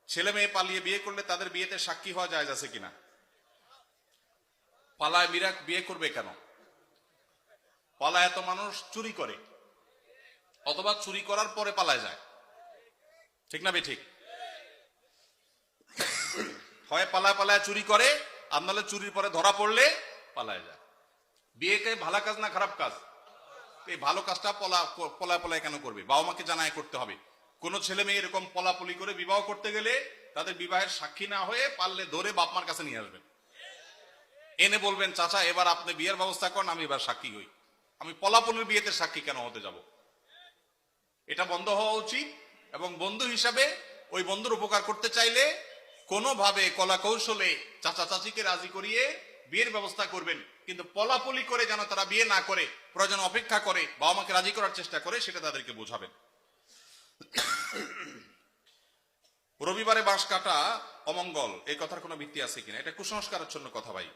ছেলে মেয়ে পালিয়ে বিয়ে করলে তাদের বিয়েতে সাক্ষী হওয়া জায়েজ আছে কিনা? পালায় বিয়ে করবে কেন? পালায় এত মানুষ চুরি করে, অথবা চুরি করার পরে পালায় যায়, ঠিক না ঠিক? হয় পালায় পালায় চুরি করে, আর নাহলে চুরির পরে ধরা পড়লে পালায় যায়। বিয়েকে ভালো কাজ না খারাপ কাজ? এই ভালো কাজটা পলায় পলায় কেন করবে? বাবা মাকে জানায় করতে হবে। কোন ছেলে মেয়ে এরকম পলাপলি করে বিবাহ করতে গেলে তাদের বিবাহের সাক্ষী না হয়ে পারলে ধরে বাপ মার কাছে নিয়ে আসবেন, এনে বলবেন চাচা এবার আপনি বিয়ের ব্যবস্থা করেন, আমি এবার সাক্ষী হই। আমি পলাপলির বিয়েতে সাক্ষী কেন হতে যাব? এটা বন্ধ হওয়া উচিত। এবং বন্ধু হিসাবে ওই বন্ধুর উপকার করতে চাইলে কোনোভাবে কলা কৌশলে চাচা চাচিকে রাজি করিয়ে বিয়ের ব্যবস্থা করবেন, কিন্তু পলাপলি করে যেন তারা বিয়ে না করে, প্রয়োজন অপেক্ষা করে বাবা মাকে রাজি করার চেষ্টা করে, সেটা তাদেরকে বোঝাবেন। রবিবারে বাঁশ কাটা অমঙ্গল, এই কথার কোনো ভিত্তি আছে কিনা? এটা কুসংস্কারের জন্য কথা ভাই।